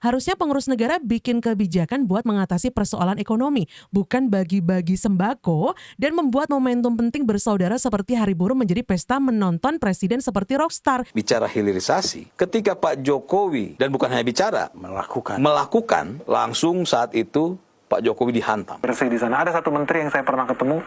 Harusnya pengurus negara bikin kebijakan buat mengatasi persoalan ekonomi, bukan bagi-bagi sembako dan membuat momentum penting bersaudara seperti Hari Buruh menjadi pesta menonton presiden seperti rockstar. Bicara hilirisasi, ketika Pak Jokowi, dan bukan hanya bicara, melakukan langsung saat itu Pak Jokowi dihantam. Bersih di sana. Ada satu menteri yang saya pernah ketemu.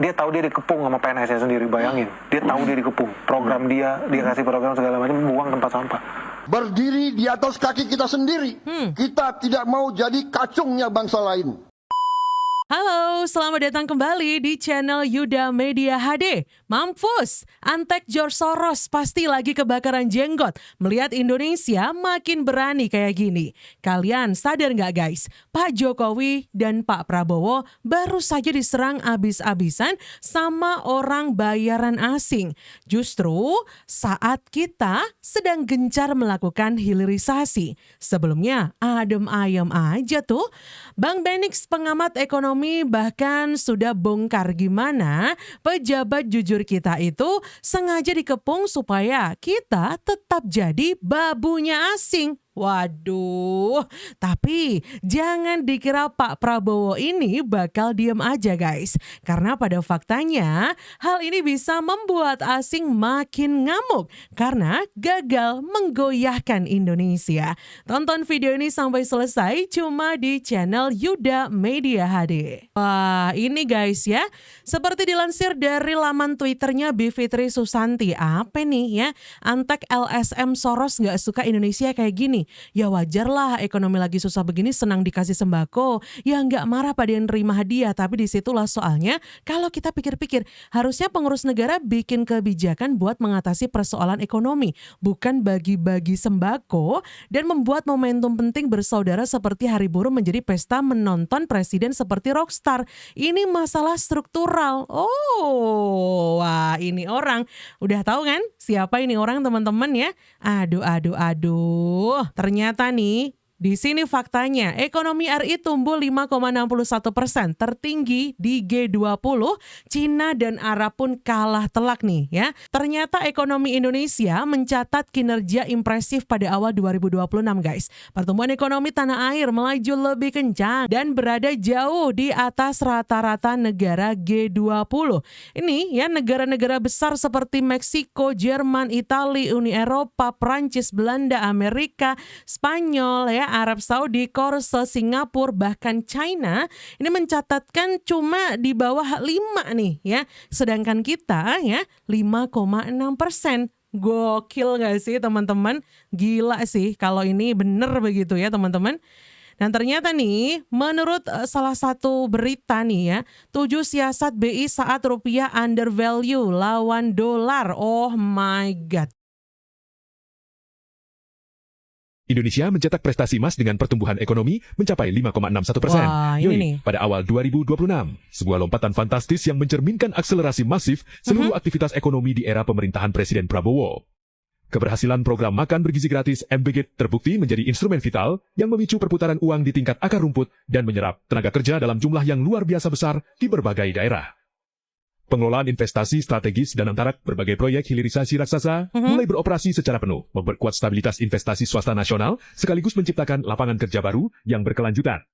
Dia tahu dia dikepung sama PNS-nya sendiri, bayangin. Dia tahu dia dikepung. Program dia kasih program segala macam, buang tempat sampah. Berdiri di atas kaki kita sendiri. Kita tidak mau jadi kacungnya bangsa lain. Halo, selamat datang kembali di channel Yuda Media HD. Mampus, Antek George Soros pasti lagi kebakaran jenggot melihat Indonesia makin berani kayak gini. Kalian sadar nggak guys, Pak Jokowi dan Pak Prabowo baru saja diserang abis-abisan sama orang bayaran asing. Justru saat kita sedang gencar melakukan hilirisasi. Sebelumnya adem ayem aja tuh. Bang Benix, pengamat ekonomi, bahkan sudah bongkar gimana pejabat jujur kita itu sengaja dikepung supaya kita tetap jadi babunya asing. Waduh, tapi jangan dikira Pak Prabowo ini bakal diem aja guys. Karena pada faktanya hal ini bisa membuat asing makin ngamuk karena gagal menggoyahkan Indonesia. Tonton video ini sampai selesai cuma di channel Yuda Media HD. Wah ini guys ya, seperti dilansir dari laman Twitternya Bivitri Susanti. Apa nih ya, Antek LSM Soros gak suka Indonesia kayak gini. Ya wajar lah, ekonomi lagi susah begini senang dikasih sembako. Ya nggak marah pada yang nerima hadiah, tapi disitulah soalnya kalau kita pikir-pikir harusnya pengurus negara bikin kebijakan buat mengatasi persoalan ekonomi, bukan bagi-bagi sembako dan membuat momentum penting bersaudara seperti Hari Buruh menjadi pesta menonton presiden seperti rockstar. Ini masalah struktural. Oh, wah ini orang. Udah tahu kan siapa ini orang teman-teman ya? Aduh. Ternyata nih, di sini faktanya, ekonomi RI tumbuh 5,61%, tertinggi di G20, Cina dan Arab pun kalah telak nih ya. Ternyata ekonomi Indonesia mencatat kinerja impresif pada awal 2026 guys. Pertumbuhan ekonomi tanah air melaju lebih kencang dan berada jauh di atas rata-rata negara G20. Ini ya negara-negara besar seperti Meksiko, Jerman, Italia, Uni Eropa, Prancis, Belanda, Amerika, Spanyol ya, Arab Saudi, Korea, Singapura, bahkan China ini mencatatkan cuma di bawah 5 nih ya. Sedangkan kita ya 5,6%. Gokil gak sih teman-teman? Gila sih kalau ini bener begitu ya teman-teman. Dan ternyata nih, menurut salah satu berita nih ya, 7 siasat BI saat rupiah undervalue lawan dolar. Oh my God. Indonesia mencetak prestasi emas dengan pertumbuhan ekonomi mencapai 5,61%. Wah, ini nih. Pada awal 2026, sebuah lompatan fantastis yang mencerminkan akselerasi masif seluruh aktivitas ekonomi di era pemerintahan Presiden Prabowo. Keberhasilan program makan bergizi gratis MBG terbukti menjadi instrumen vital yang memicu perputaran uang di tingkat akar rumput dan menyerap tenaga kerja dalam jumlah yang luar biasa besar di berbagai daerah. Pengelolaan investasi strategis dan antara berbagai proyek hilirisasi raksasa mulai beroperasi secara penuh, memperkuat stabilitas investasi swasta nasional, sekaligus menciptakan lapangan kerja baru yang berkelanjutan.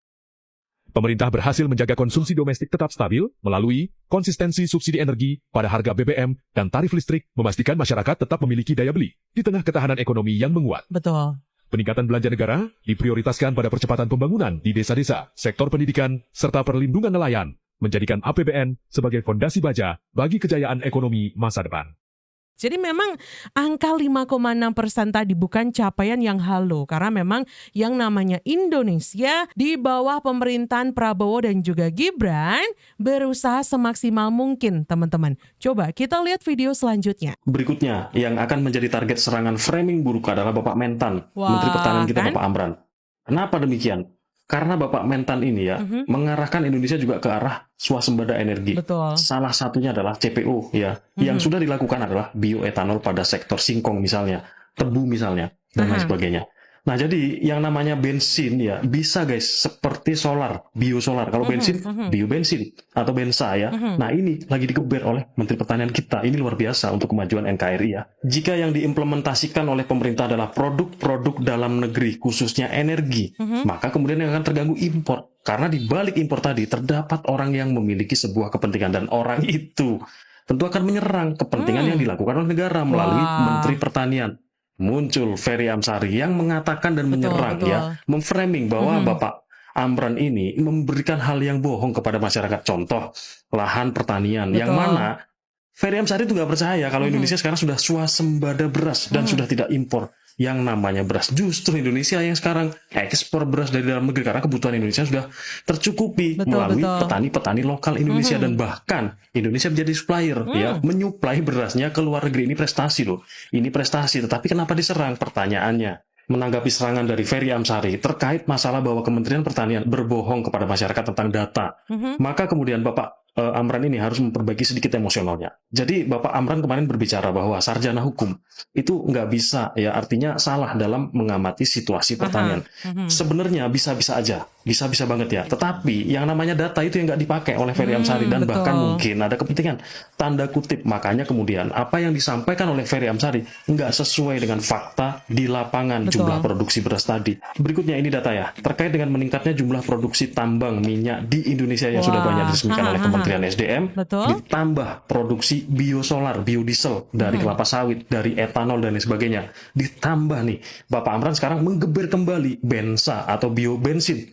Pemerintah berhasil menjaga konsumsi domestik tetap stabil melalui konsistensi subsidi energi pada harga BBM dan tarif listrik, memastikan masyarakat tetap memiliki daya beli di tengah ketahanan ekonomi yang menguat. Betul. Peningkatan belanja negara diprioritaskan pada percepatan pembangunan di desa-desa, sektor pendidikan, serta perlindungan nelayan, menjadikan APBN sebagai fondasi baja bagi kejayaan ekonomi masa depan. Jadi memang angka 5,6% tadi bukan capaian yang halu, karena memang yang namanya Indonesia di bawah pemerintahan Prabowo dan juga Gibran berusaha semaksimal mungkin teman-teman. Coba kita lihat video selanjutnya. Berikutnya yang akan menjadi target serangan framing buruk adalah Bapak Mentan, Wah, Menteri Pertahanan kita kan? Bapak Amran. Kenapa demikian? Karena Bapak Mentan ini ya mengarahkan Indonesia juga ke arah swasembada energi. Betul. Salah satunya adalah CPO ya. Yang sudah dilakukan adalah bioetanol pada sektor singkong misalnya, tebu misalnya, dan lain sebagainya. Nah, jadi yang namanya bensin ya bisa guys seperti solar, biosolar. Kalau bensin, biobensin atau bensa ya. Nah, ini lagi dikeber oleh Menteri Pertanian kita. Ini luar biasa untuk kemajuan NKRI ya. Jika yang diimplementasikan oleh pemerintah adalah produk-produk dalam negeri, khususnya energi, maka kemudian yang akan terganggu impor. Karena di balik impor tadi terdapat orang yang memiliki sebuah kepentingan, dan orang itu tentu akan menyerang kepentingan yang dilakukan oleh negara melalui Menteri Pertanian. Muncul Ferry Amsari yang mengatakan dan menyerang ya, memframing bahwa Bapak Amran ini memberikan hal yang bohong kepada masyarakat. Contoh, lahan pertanian yang mana Ferry Amsari itu nggak percaya kalau Indonesia sekarang sudah swasembada beras dan sudah tidak impor yang namanya beras. Justru Indonesia yang sekarang ekspor beras dari dalam negeri karena kebutuhan Indonesia sudah tercukupi melalui petani-petani lokal Indonesia, dan bahkan Indonesia menjadi supplier ya, menyuplai berasnya ke luar negeri. Ini prestasi loh. Ini prestasi, tetapi kenapa diserang? Pertanyaannya, menanggapi serangan dari Ferry Amsari terkait masalah bahwa Kementerian Pertanian berbohong kepada masyarakat tentang data, maka kemudian Bapak Amran ini harus memperbaiki sedikit emosionalnya. Jadi Bapak Amran kemarin berbicara bahwa sarjana hukum itu nggak bisa, ya artinya salah dalam mengamati situasi pertanian. Sebenarnya bisa-bisa aja, bisa-bisa banget ya. Tetapi yang namanya data itu yang nggak dipakai oleh Ferry Amsari, dan bahkan mungkin ada kepentingan tanda kutip. Makanya kemudian apa yang disampaikan oleh Ferry Amsari nggak sesuai dengan fakta di lapangan jumlah produksi beras tadi. Berikutnya ini data ya, terkait dengan meningkatnya jumlah produksi tambang minyak di Indonesia yang sudah banyak diresmikan oleh Kementerian SDM, ditambah produksi biosolar, biodiesel dari kelapa sawit, dari etanol dan lain sebagainya, ditambah nih Bapak Amran sekarang menggeber kembali bensa atau biobensin.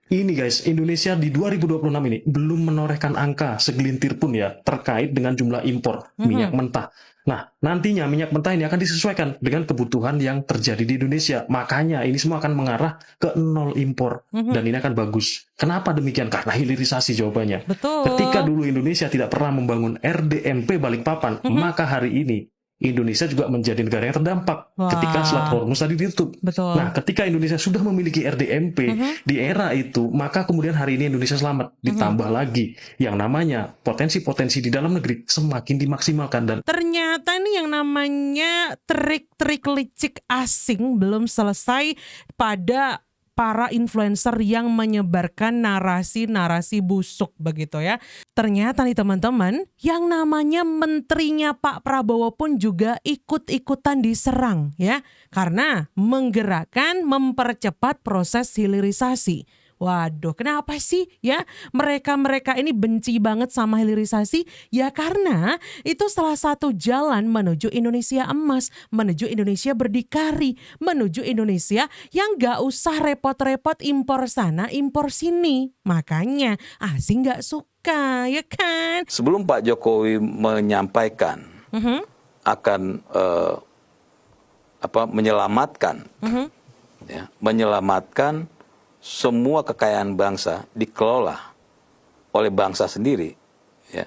Ini guys, Indonesia di 2026 ini belum menorehkan angka segelintir pun ya terkait dengan jumlah impor minyak mentah. Nah, nantinya minyak mentah ini akan disesuaikan dengan kebutuhan yang terjadi di Indonesia. Makanya ini semua akan mengarah ke nol impor. Dan ini akan bagus. Kenapa demikian? Karena hilirisasi jawabannya. Ketika dulu Indonesia tidak pernah membangun RDMP Balikpapan, maka hari ini Indonesia juga menjadi negara yang terdampak ketika Selat Hormuz tadi ditutup. Nah, ketika Indonesia sudah memiliki RDMP di era itu, maka kemudian hari ini Indonesia selamat. Ditambah lagi yang namanya potensi-potensi di dalam negeri semakin dimaksimalkan. Dan ternyata nih yang namanya trik-trik licik asing belum selesai pada para influencer yang menyebarkan narasi-narasi busuk begitu ya. Ternyata nih teman-teman, yang namanya menterinya Pak Prabowo pun juga ikut-ikutan diserang ya. Karena menggerakkan, mempercepat proses hilirisasi. Waduh, kenapa sih ya mereka-mereka ini benci banget sama hilirisasi? Ya karena itu salah satu jalan menuju Indonesia emas, menuju Indonesia berdikari, menuju Indonesia yang gak usah repot-repot impor sana, impor sini. Makanya asing gak suka, ya kan? Sebelum Pak Jokowi menyampaikan akan menyelamatkan, menyelamatkan semua kekayaan bangsa dikelola oleh bangsa sendiri, ya.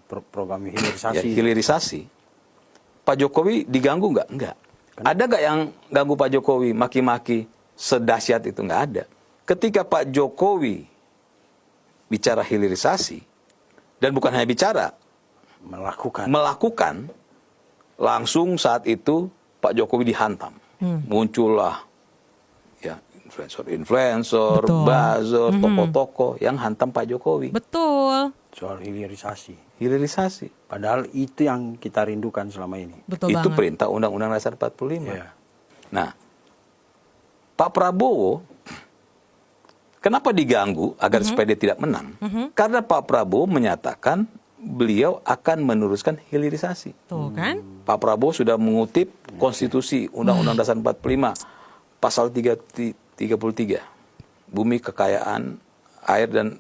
Program hilirisasi. Ya, hilirisasi. Pak Jokowi diganggu nggak? Nggak. Ada nggak yang ganggu Pak Jokowi, maki-maki sedahsyat itu? Nggak ada. Ketika Pak Jokowi bicara hilirisasi, dan bukan hanya bicara, melakukan, langsung saat itu Pak Jokowi dihantam. Muncullah ya influencer, buzzer, tokoh-tokoh yang hantam Pak Jokowi. Betul. Soal hilirisasi. Hilirisasi. Padahal itu yang kita rindukan selama ini. Betul itu banget. perintah Undang-Undang Dasar 45. Ya. Nah, Pak Prabowo kenapa diganggu agar supaya dia tidak menang? Karena Pak Prabowo menyatakan beliau akan meneruskan hilirisasi. Tuh kan? Pak Prabowo sudah mengutip konstitusi Undang-Undang Dasar 45 pasal 33, bumi, kekayaan, air, dan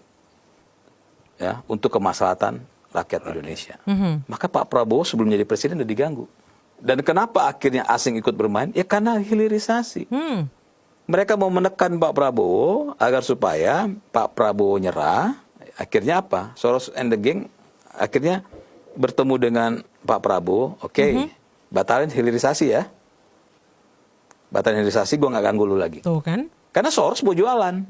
ya untuk kemaslahatan rakyat Indonesia. Maka Pak Prabowo sebelum jadi presiden sudah diganggu. Dan kenapa akhirnya asing ikut bermain? Ya karena hilirisasi. Mereka mau menekan Pak Prabowo agar supaya Pak Prabowo nyerah. Akhirnya apa? Soros and the gang akhirnya bertemu dengan Pak Prabowo. Oke, batalin hilirisasi ya. Batalin hilirisasi, gue nggak ganggu lu lagi. Tuh kan? Karena Soros mau jualan.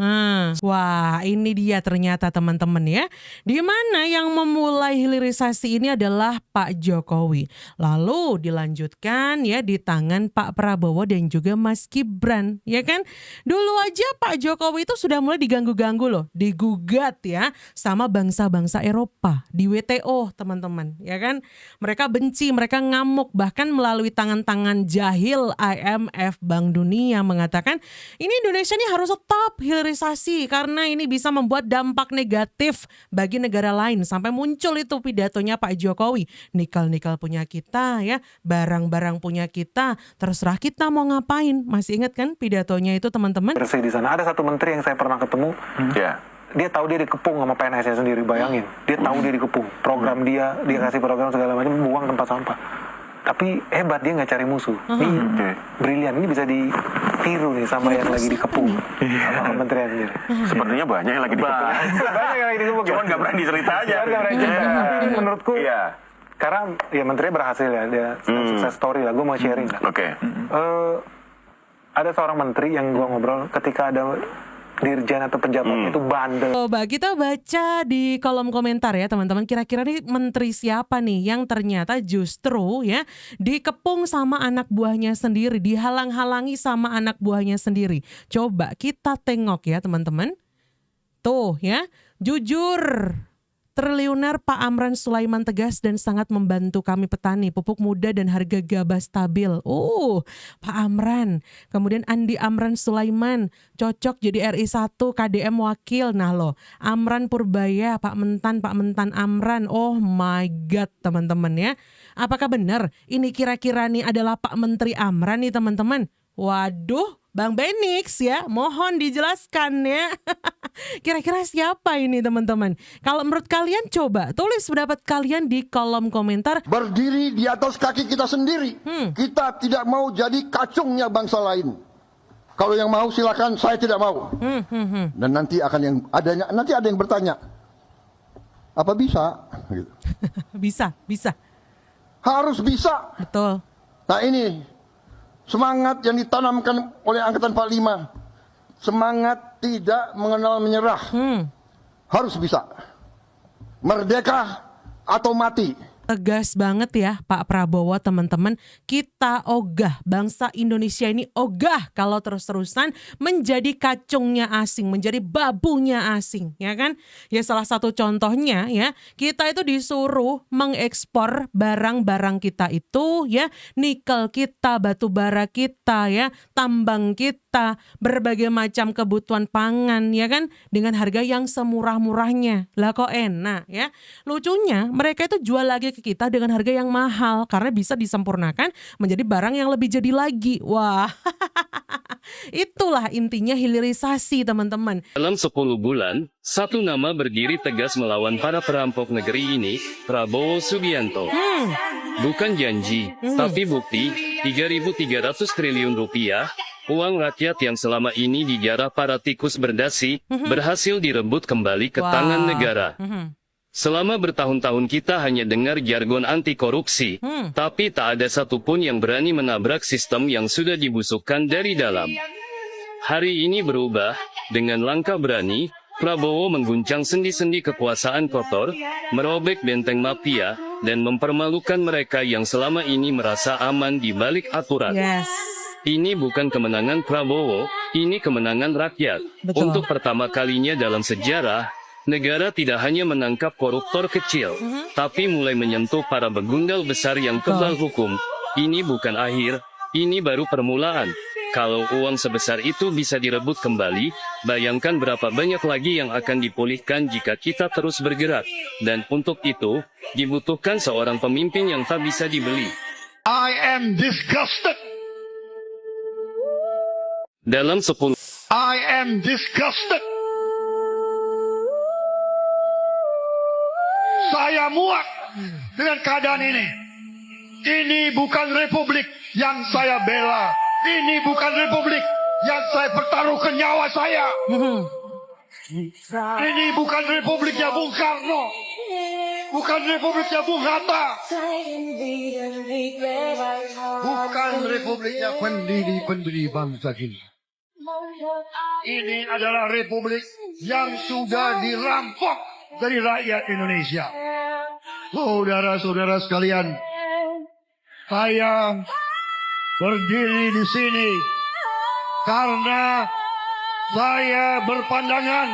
Wah, ini dia ternyata teman-teman ya. Di mana yang memulai hilirisasi ini adalah Pak Jokowi. Lalu dilanjutkan ya di tangan Pak Prabowo dan juga Mas Gibran, ya kan? Dulu aja Pak Jokowi itu sudah mulai diganggu-ganggu loh, digugat ya sama bangsa-bangsa Eropa di WTO, teman-teman, ya kan? Mereka benci, mereka ngamuk, bahkan melalui tangan-tangan jahil IMF, Bank Dunia mengatakan ini Indonesia ini harus stop hilirisasi karena ini bisa membuat dampak negatif bagi negara lain. Sampai muncul itu pidatonya Pak Jokowi. Nikel-nikel punya kita ya, barang-barang punya kita, terserah kita mau ngapain. Masih ingat kan pidatonya itu teman-teman? Bersih di sana. Ada satu menteri yang saya pernah ketemu. Dia tahu dia dikepung sama PNS-nya sendiri, bayangin. Dia tahu dia dikepung. Program dia kasih program segala macam, buang tempat sampah. Tapi hebat, dia nggak cari musuh. Ini brilian, ini bisa ditiru nih sama yang lagi dikepung sama kementerian sendiri. Sepertinya banyak yang lagi dikepung. Banyak yang lagi dikepung. Cuman nggak berani cerita aja. Tapi menurutku, karena ya menterinya berhasil ya, dia sukses story lah. Gue mau sharing lah. Oke. Ada seorang menteri yang gue ngobrol ketika ada dirjen atau pejabat itu bandel. Coba kita baca di kolom komentar ya teman-teman. Kira-kira nih menteri siapa nih yang ternyata justru ya dikepung sama anak buahnya sendiri, dihalang-halangi sama anak buahnya sendiri. Coba kita tengok ya teman-teman. Tuh ya, jujur. Triliuner Pak Amran Sulaiman tegas dan sangat membantu kami petani, pupuk muda dan harga gabah stabil. Pak Amran. Kemudian Andi Amran Sulaiman, cocok jadi RI 1 KDM wakil. Nah loh, Amran Purbaya, Pak Mentan Amran. Oh my God teman-teman ya. Apakah benar ini kira-kira nih adalah Pak Menteri Amran nih teman-teman? Waduh, Bang Benix ya, mohon dijelaskan ya. Kira-kira siapa ini teman-teman? Kalau menurut kalian coba tulis pendapat kalian di kolom komentar. Berdiri di atas kaki kita sendiri. Kita tidak mau jadi kacungnya bangsa lain. Kalau yang mau silakan, saya tidak mau. Dan nanti ada yang bertanya, apa bisa? Gitu. Bisa. Harus bisa. Betul. Nah ini semangat yang ditanamkan oleh Angkatan 45. Semangat tidak mengenal menyerah. Harus bisa. Merdeka atau mati. Tegas banget ya Pak Prabowo teman-teman. Kita ogah, bangsa Indonesia ini ogah kalau terus-terusan menjadi kacungnya asing, menjadi babunya asing, ya kan? Ya salah satu contohnya ya, kita itu disuruh mengekspor barang-barang kita itu ya, nikel kita, batu bara kita ya, tambang kita, berbagai macam kebutuhan pangan ya kan, dengan harga yang semurah-murahnya. Lah kok enak ya. Lucunya mereka itu jual lagi ke kita dengan harga yang mahal karena bisa disempurnakan menjadi barang yang lebih jadi lagi. Wah, itulah intinya hilirisasi teman-teman. Dalam 10 bulan, satu nama berdiri tegas melawan para perampok negeri ini, Prabowo Subianto. Bukan janji, tapi bukti, 3.300 triliun rupiah, uang rakyat yang selama ini dijarah para tikus berdasi, berhasil direbut kembali ke tangan negara. Selama bertahun-tahun kita hanya dengar jargon anti korupsi, tapi tak ada satupun yang berani menabrak sistem yang sudah dibusukkan dari dalam. Hari ini berubah, dengan langkah berani, Prabowo mengguncang sendi-sendi kekuasaan kotor, merobek benteng mafia, dan mempermalukan mereka yang selama ini merasa aman di balik aturan. Ini bukan kemenangan Prabowo, ini kemenangan rakyat. Betul. Untuk pertama kalinya dalam sejarah, negara tidak hanya menangkap koruptor kecil, tapi mulai menyentuh para begundal besar yang kebal hukum. Ini bukan akhir, ini baru permulaan. Kalau uang sebesar itu bisa direbut kembali, bayangkan berapa banyak lagi yang akan dipulihkan jika kita terus bergerak. Dan untuk itu, dibutuhkan seorang pemimpin yang tak bisa dibeli. I am disgusted. Dalam 10 I am disgusted. Saya muak dengan keadaan ini. Ini bukan republik yang saya bela. Ini bukan republik yang saya pertaruhkan nyawa saya. Ini bukan republiknya Bung Karno. Bukan republiknya Bung Hatta. Bukan republiknya pendiri-pendiri bangsa ini. Ini adalah republik yang sudah dirampok dari rakyat Indonesia. Saudara-saudara sekalian, saya berdiri di sini karena saya berpandangan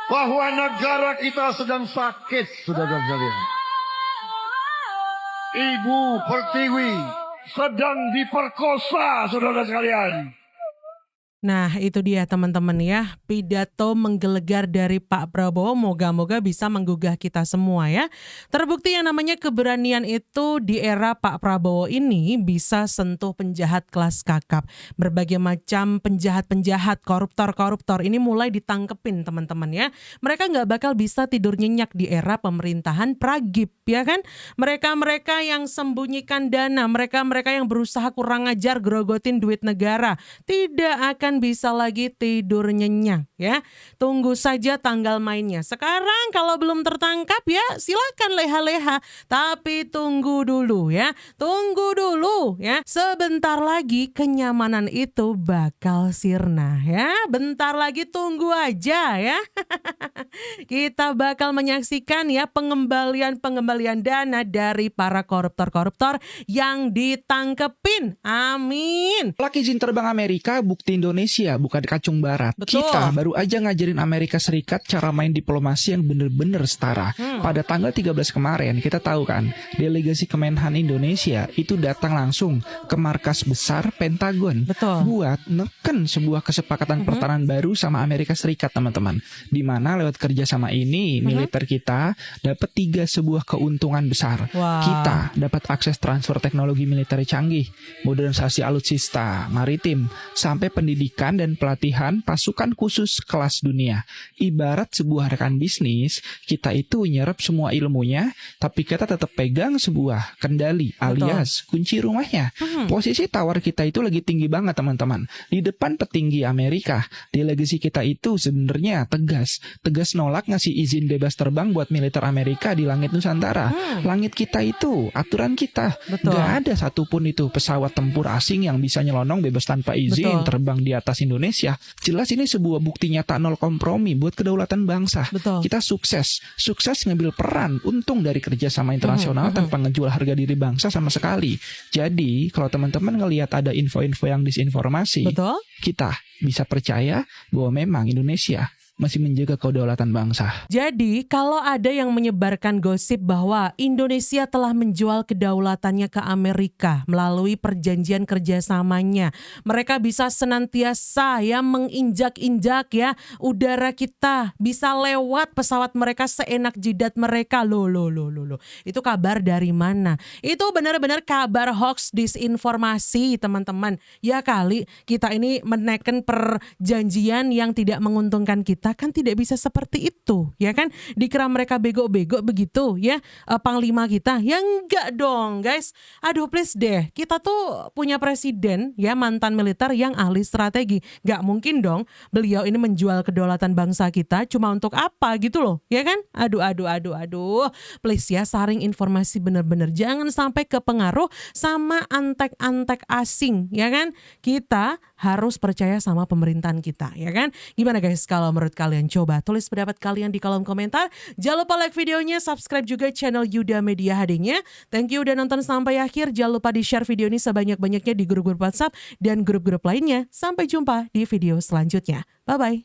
bahwa negara kita sedang sakit, saudara sekalian. Ibu Pertiwi sedang diperkosa, saudara sekalian. Nah itu dia teman-teman ya, pidato menggelegar dari Pak Prabowo moga-moga bisa menggugah kita semua ya. Terbukti yang namanya keberanian itu di era Pak Prabowo ini bisa sentuh penjahat kelas kakap. Berbagai macam penjahat-penjahat, koruptor-koruptor ini mulai ditangkepin teman-teman ya. Mereka nggak bakal bisa tidur nyenyak di era pemerintahan Pragip ya kan. Mereka-mereka yang sembunyikan dana, mereka-mereka yang berusaha kurang ajar grogotin duit negara, tidak akan bisa lagi tidur nyenyak ya. Tunggu saja tanggal mainnya. Sekarang kalau belum tertangkap ya silakan leha-leha, tapi tunggu dulu ya. Tunggu dulu ya. Sebentar lagi kenyamanan itu bakal sirna ya. Bentar lagi tunggu aja ya. Kita bakal menyaksikan ya pengembalian dana dari para koruptor-koruptor yang ditangkepin. Amin. Laki izin terbang Amerika, bukti Indonesia bukan kacung barat. Betul. Kita baru aja ngajarin Amerika Serikat cara main diplomasi yang bener-bener setara. Pada tanggal 13 kemarin kita tahu kan, delegasi Kemenhan Indonesia itu datang langsung ke markas besar Pentagon. Betul. Buat neken sebuah kesepakatan pertahanan baru sama Amerika Serikat teman-teman. Di mana lewat kerjasama ini militer kita dapat 3 sebuah keuntungan besar. Wah. Kita dapat akses transfer teknologi militer canggih, modernisasi alutsista, maritim, sampai pendidikan dan pelatihan pasukan khusus kelas dunia. Ibarat sebuah rekan bisnis, kita itu nyerap semua ilmunya, tapi kita tetap pegang sebuah kendali alias kunci rumahnya. Posisi tawar kita itu lagi tinggi banget teman-teman. Di depan petinggi Amerika, delegasi kita itu sebenarnya tegas nolak ngasih izin bebas terbang buat militer Amerika di langit Nusantara. Langit kita itu aturan kita. Betul. Gak ada satupun itu pesawat tempur asing yang bisa nyelonong bebas tanpa izin terbang di atas Indonesia. Jelas ini sebuah bukti nyata nol kompromi buat kedaulatan bangsa. Betul. Kita sukses ngambil peran untung dari kerjasama internasional tanpa ngejual harga diri bangsa sama sekali. Jadi kalau teman-teman ngelihat ada info-info yang disinformasi, Betul. kita bisa percaya bahwa memang Indonesia masih menjaga kedaulatan bangsa. Jadi kalau ada yang menyebarkan gosip bahwa Indonesia telah menjual kedaulatannya ke Amerika melalui perjanjian kerjasamanya, mereka bisa senantiasa ya menginjak-injak ya udara kita, bisa lewat pesawat mereka seenak jidat mereka. Loh. Itu kabar dari mana? Itu benar-benar kabar hoax, disinformasi teman-teman. Ya kali kita ini menekan perjanjian yang tidak menguntungkan kita, kan tidak bisa seperti itu ya kan. Dikira mereka bego-bego begitu ya panglima kita, ya enggak dong guys. Aduh please deh, kita tuh punya presiden ya mantan militer yang ahli strategi, gak mungkin dong beliau ini menjual kedaulatan bangsa kita cuma untuk apa gitu loh ya kan. Aduh please ya, saring informasi bener-bener, jangan sampai kepengaruh sama antek-antek asing ya kan. Kita harus percaya sama pemerintahan kita ya kan. Gimana guys kalau menurut kalian? Coba tulis pendapat kalian di kolom komentar. Jangan lupa like videonya, subscribe juga channel Yuda Media HD-nya. Thank you udah nonton sampai akhir. Jangan lupa di-share video ini sebanyak-banyaknya di grup-grup WhatsApp dan grup-grup lainnya. Sampai jumpa di video selanjutnya. Bye-bye.